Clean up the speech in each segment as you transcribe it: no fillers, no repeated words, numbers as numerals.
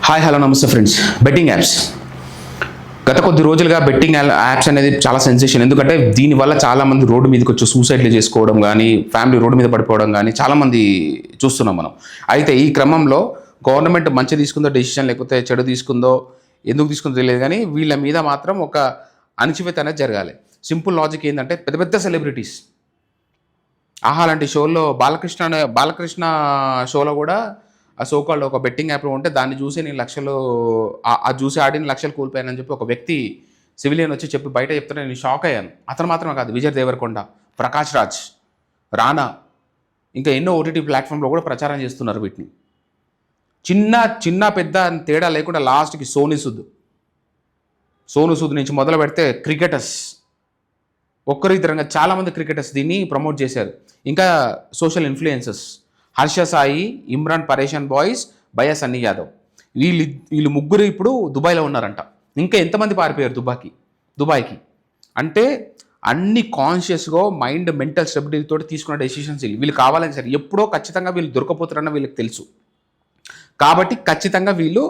Hi hello నమస్తే friends. Betting apps గత కొద్ది రోజులుగా బెట్టింగ్ యాప్స్ అనేది చాలా సెన్సేషన్. ఎందుకంటే దీనివల్ల చాలామంది రోడ్డు మీదకి వచ్చి సూసైడ్లు చేసుకోవడం కానీ, ఫ్యామిలీ రోడ్డు మీద పడిపోవడం కానీ చాలామంది చూస్తున్నాం మనం. అయితే ఈ క్రమంలో గవర్నమెంట్ మంచి తీసుకుందో డెసిషన్, లేకపోతే చెడు తీసుకుందో, ఎందుకు తీసుకుందో తెలియదు కానీ వీళ్ళ మీద మాత్రం ఒక అణచివేత అనేది జరగాలి. సింపుల్ లాజిక్ ఏంటంటే పెద్ద పెద్ద సెలబ్రిటీస్ లాంటి షోల్లో బాలకృష్ణ షోలో కూడా ఆ సోకాల్డ్ ఒక బెట్టింగ్ యాప్లో ఉంటే దాన్ని చూసి నేను లక్షలు అది చూసి ఆడిన లక్షలు కోల్పోయానని చెప్పి ఒక వ్యక్తి సివిలియన్ వచ్చి చెప్పి బయట చెప్తే నేను షాక్ అయ్యాను. అతను మాత్రమే కాదు, విజయ్ దేవరకొండ, ప్రకాష్ రాజ్, రానా, ఇంకా ఎన్నో ఓటీటీ ప్లాట్ఫామ్లో కూడా ప్రచారం చేస్తున్నారు వీటిని. చిన్న చిన్న పెద్ద తేడా లేకుండా లాస్ట్కి సోను సూద్ నుంచి మొదలు పెడితే క్రికెటర్స్ ఒక్కరిద్దరంగా చాలామంది క్రికెటర్స్ దీన్ని ప్రమోట్ చేశారు. ఇంకా సోషల్ ఇన్ఫ్లుయెన్సర్స్ హర్ష సాయి, ఇమ్రాన్ పరేషాన్ బాయ్స్, బయా సన్నీ యాదవ్, వీళ్ళు ముగ్గురు ఇప్పుడు దుబాయ్లో ఉన్నారంట. ఇంకా ఎంతమంది పారిపోయారు దుబాయ్కి అంటే అన్ని కాన్షియస్గా మైండ్ మెంటల్ స్టెబిలిటీతో తీసుకున్న డెసిషన్స్. వీళ్ళు కావాలని సరే ఎప్పుడో ఖచ్చితంగా వీళ్ళు దొరకపోతారన్న వీళ్ళకి తెలుసు. కాబట్టి ఖచ్చితంగా వీళ్ళు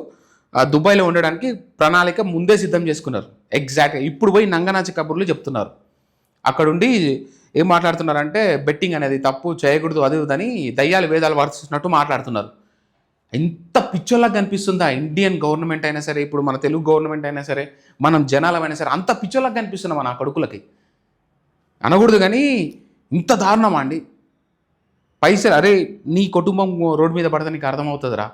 దుబాయ్లో ఉండడానికి ప్రణాళిక ముందే సిద్ధం చేసుకున్నారు. ఎగ్జాక్ట్గా ఇప్పుడు పోయి నంగనాచి కబుర్లు చెప్తున్నారు. అక్కడుండి ఏం మాట్లాడుతున్నారంటే బెట్టింగ్ అనేది తప్పు, చేయకూడదు, అది అని దయ్యాలు వేదాలు వర్తిస్తున్నట్టు మాట్లాడుతున్నారు. ఎంత పిచ్చోళ్ళగా కనిపిస్తుందా ఇండియన్ గవర్నమెంట్ అయినా సరే, ఇప్పుడు మన తెలుగు గవర్నమెంట్ అయినా సరే, మనం జనాలమైనా సరే, అంత పిచ్చోళ్ళగా కనిపిస్తున్నాం మన కొడుకులకి అనకూడదు. కానీ ఇంత దారుణమా అండి? పైసలు అరే నీ కుటుంబం రోడ్డు మీద పడితే నీకు అర్థమవుతుందిరా.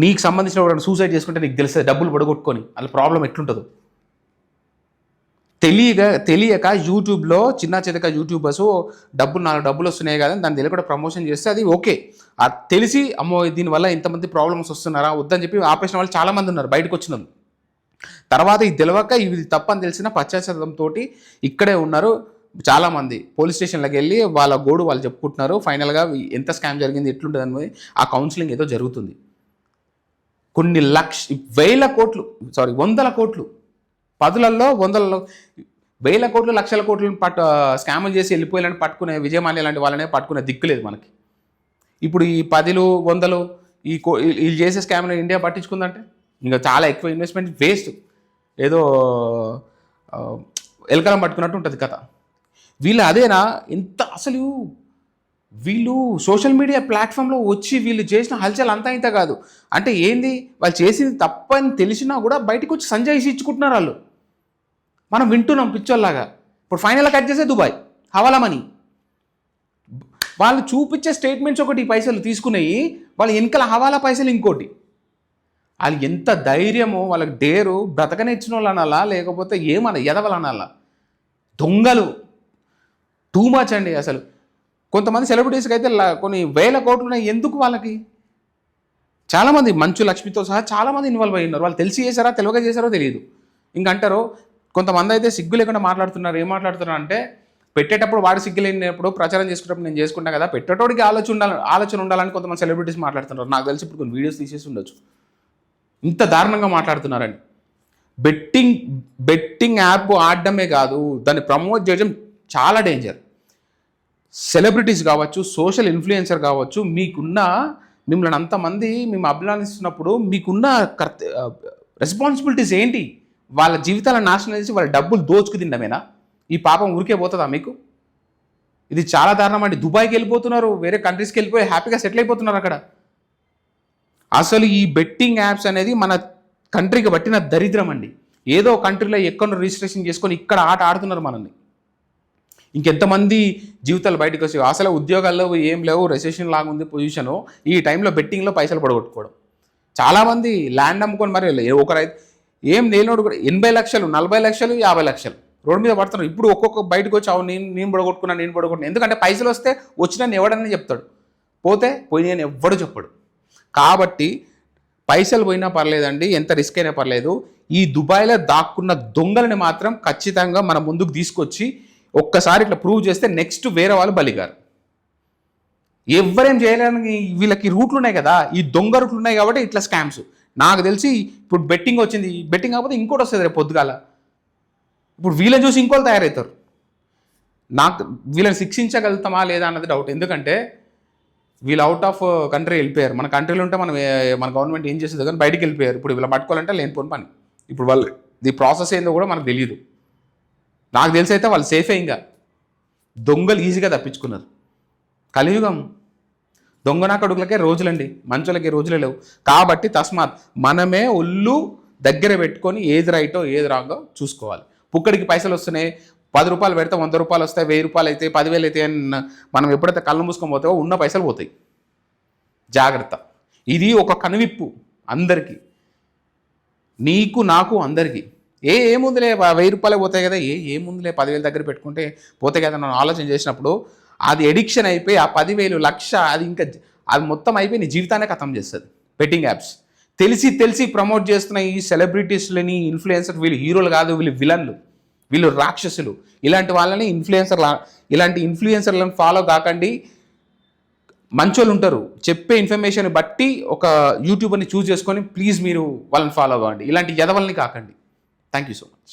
నీకు సంబంధించిన సూసైడ్ చేసుకుంటే నీకు తెలుస్తుంది డబ్బులు పడగొట్టుకొని అలా ప్రాబ్లం ఎట్లుంటుందో. తెలియక యూట్యూబ్లో చిన్న చితక యూట్యూబర్స్ నాలుగు డబ్బులు వస్తున్నాయి కదా దాన్ని తెలియకుండా ప్రమోషన్ చేస్తే అది ఓకే. అది తెలిసి అమ్మో దీనివల్ల ఇంతమంది ప్రాబ్లమ్స్ వస్తున్నారా వద్దని చెప్పి ఆపేసిన వాళ్ళు చాలామంది ఉన్నారు బయటకు వచ్చినారు. తర్వాత ఇది తెలియక ఇది తప్పని తెలిసిన పశ్చాత్తాపంతో ఇక్కడే ఉన్నారు చాలామంది. పోలీస్ స్టేషన్లకు వెళ్ళి వాళ్ళ గోడు వాళ్ళు చెప్పుకుంటున్నారు. ఫైనల్గా ఎంత స్కామ్ జరిగింది, ఎట్లుంటుంది అనేది ఆ కౌన్సిలింగ్ ఏదో జరుగుతుంది. కొన్ని వందల కోట్లు, పదులలో వందలలో, వేల కోట్లు, లక్షల కోట్లను స్కాములు చేసి వెళ్ళిపోయాలని పట్టుకునే విజయమాల్య లాంటి వాళ్ళనే పట్టుకునే దిక్కులేదు మనకి. ఇప్పుడు ఈ 10లు 100లు వీళ్ళు చేసే స్కామ్ని ఇండియా పట్టించుకుందంటే ఇంకా చాలా ఎక్కువ ఇన్వెస్ట్మెంట్ వేస్ట్. ఏదో ఎలకలం పట్టుకున్నట్టు ఉంటుంది కథ. వీళ్ళు అదేనా ఎంత అసలు వీళ్ళు సోషల్ మీడియా ప్లాట్ఫామ్లో వచ్చి వీళ్ళు చేసిన హల్చల్ అంతా ఇంత కాదు. అంటే ఏంది, వాళ్ళు చేసింది తప్పని తెలిసినా కూడా బయటకు వచ్చి సంజాయిషి ఇచ్చుకుంటున్నారు వాళ్ళు. మనం వింటున్నాం పిచ్చోల్లాగా. ఇప్పుడు ఫైనల్గా కట్ చేసే దుబాయ్ హవాలా మనీ. వాళ్ళు చూపించే స్టేట్మెంట్స్ ఒకటి పైసలు తీసుకున్నాయి, వాళ్ళు వెనకాల హవాలా పైసలు ఇంకోటి. వాళ్ళు ఎంత ధైర్యమో, వాళ్ళకి డేరు, బ్రతకనిచ్చిన వాళ్ళు అనాలా లేకపోతే ఏమన్నా ఎదవలు అనాలా? దొంగలు టూ మచ్ అండి. అసలు కొంతమంది సెలబ్రిటీస్కి అయితే కొన్ని వేల కోట్లు ఉన్నాయి. ఎందుకు వాళ్ళకి? చాలామంది మంచు లక్ష్మితో సహా చాలామంది ఇన్వాల్వ్ అయ్యి ఉన్నారు. వాళ్ళు తెలిసి చేశారా తెలియక చేశారో తెలియదు. ఇంకంటారు కొంతమంది అయితే సిగ్గు లేకుండా మాట్లాడుతున్నారు. ఏం మాట్లాడుతున్నారు అంటే పెట్టేటప్పుడు వాడు సిగ్గు లేనప్పుడు ప్రచారం చేసుకున్నప్పుడు నేను చేసుకుంటా కదా, పెట్టేటోడికి ఆలోచన ఉండాలని కొంతమంది సెలబ్రిటీస్ మాట్లాడుతున్నారు. నాకు తెలిసి ఇప్పుడు కొన్ని వీడియోస్ తీసేసి ఉండొచ్చు. ఇంత దారుణంగా మాట్లాడుతున్నారని. బెట్టింగ్ యాప్ ఆడడమే కాదు, దాన్ని ప్రమోట్ చేయడం చాలా డేంజర్. సెలబ్రిటీస్ కావచ్చు, సోషల్ ఇన్ఫ్లుయెన్సర్ కావచ్చు, మిమ్మల్ని అంతమంది మేము అభిమానిస్తున్నప్పుడు మీకున్న రెస్పాన్సిబిలిటీస్ ఏంటి? వాళ్ళ జీవితాలను నాశనం చేసి వాళ్ళ డబ్బులు దోచుకు తినడమేనా? ఈ పాపం ఊరికే పోతుందా మీకు? ఇది చాలా దారుణం అండి. దుబాయ్కి వెళ్ళిపోతున్నారు, వేరే కంట్రీస్కి వెళ్ళిపోయి హ్యాపీగా సెటిల్ అయిపోతున్నారు అక్కడ. అసలు ఈ బెట్టింగ్ యాప్స్ అనేది మన కంట్రీకి పట్టిన దరిద్రం అండి. ఏదో కంట్రీలో ఎక్కడో రిజిస్ట్రేషన్ చేసుకొని ఇక్కడ ఆట ఆడుతున్నారు మనల్ని. ఇంకెంతమంది జీవితాలు బయటకు వచ్చి అసలు ఉద్యోగాల్లో ఏం లేవు, రెసెషన్ లాగా ఉంది పొజిషను, ఈ టైంలో బెట్టింగ్లో పైసలు పడగొట్టుకోవడం. చాలామంది ల్యాండ్ అమ్ముకొని మరి ఒకరైతే ఏం లేనోడు కూడా 80 లక్షలు, 40 లక్షలు, 50 లక్షలు రోడ్డు మీద పడుతున్నారు. ఇప్పుడు ఒక్కొక్క బయటకు వచ్చి నేను పడగొట్టుకున్నాను. ఎందుకంటే పైసలు వస్తే వచ్చినని ఎవడని చెప్తాడు, పోతే పోయినాయని ఎవ్వడు చెప్పడు. కాబట్టి పైసలు పోయినా పర్లేదండి, ఎంత రిస్క్ అయినా పర్లేదు. ఈ దుబాయ్లో దాక్కున్న దొంగలని మాత్రం ఖచ్చితంగా మన ముందుకు తీసుకొచ్చి ఒక్కసారి ఇట్లా ప్రూవ్ చేస్తే నెక్స్ట్ వేరే వాళ్ళు బలిగారు. ఎవరేం చేయలేని వీళ్ళకి రూట్లు ఉన్నాయి కదా, ఈ దొంగ రూట్లు ఉన్నాయి కాబట్టి ఇట్లా స్కామ్స్. నాకు తెలిసి ఇప్పుడు బెట్టింగ్ వచ్చింది, బెట్టింగ్ కాకపోతే ఇంకోటి వస్తుంది రేపు పొద్దుగాల. ఇప్పుడు వీళ్ళని చూసి ఇంకోళ్ళు తయారవుతారు. వీళ్ళని శిక్షించగలుగుతామా లేదా అన్నది డౌట్. ఎందుకంటే వీళ్ళు అవుట్ ఆఫ్ కంట్రీ వెళ్ళిపోయారు. మన కంట్రీలో ఉంటే మనం మన గవర్నమెంట్ ఏం చేసేది కానీ బయటికి వెళ్ళిపోయారు. ఇప్పుడు వీళ్ళు పట్టుకోవాలంటే లేనిపోని పని. ఇప్పుడు వాళ్ళు ఈ ప్రాసెస్ ఏందో కూడా మనకు తెలియదు. నాకు తెలిసి అయితే వాళ్ళు సేఫే, ఇంకా దొంగలు ఈజీగా తప్పించుకున్నారు. కలియుగం దొంగనా కొడుకులకే రోజులండి, మంచులకి రోజులే లేవు. కాబట్టి తస్మాత్ మనమే ఒళ్ళు దగ్గర పెట్టుకొని ఏది రైటో ఏది రాంగో చూసుకోవాలి. పుక్కడికి పైసలు వస్తున్నాయి, 10 రూపాయలు పెడితే 100 రూపాయలు వస్తాయి, 1000 రూపాయలు అయితే 10,000 అయితే మనం ఎప్పుడైతే కళ్ళు మూసుకొని పోతావో ఉన్న పైసలు పోతాయి. జాగ్రత్త. ఇది ఒక కనువిప్పు అందరికీ, నీకు నాకు అందరికీ. ఏముందిలే 1000 రూపాయలే పోతాయి కదా, ఏముందిలే 10,000 దగ్గర పెట్టుకుంటే పోతాయి కదా మనం ఆలోచన చేసినప్పుడు అది ఎడిక్షన్ అయిపోయి ఆ 10,000 లక్ష అది మొత్తం అయిపోయి నీ జీవితాన్ని ఖతం చేస్తుంది. బెట్టింగ్ యాప్స్ తెలిసి ప్రమోట్ చేస్తున్న ఈ సెలబ్రిటీస్లని ఇన్ఫ్లుయెన్సర్, వీళ్ళు హీరోలు కాదు, వీళ్ళు విలన్లు, వీళ్ళు రాక్షసులు. ఇలాంటి వాళ్ళని ఇలాంటి ఇన్ఫ్లుయెన్సర్లను ఫాలో కాకండి. మంచోళ్ళు ఉంటారు, చెప్పే ఇన్ఫర్మేషన్ బట్టి ఒక యూట్యూబర్ని చూస్ చేసుకొని ప్లీజ్ మీరు వాళ్ళని ఫాలో కావండి. ఇలాంటి ఎదవల్ని కాకండి. Thank you so much.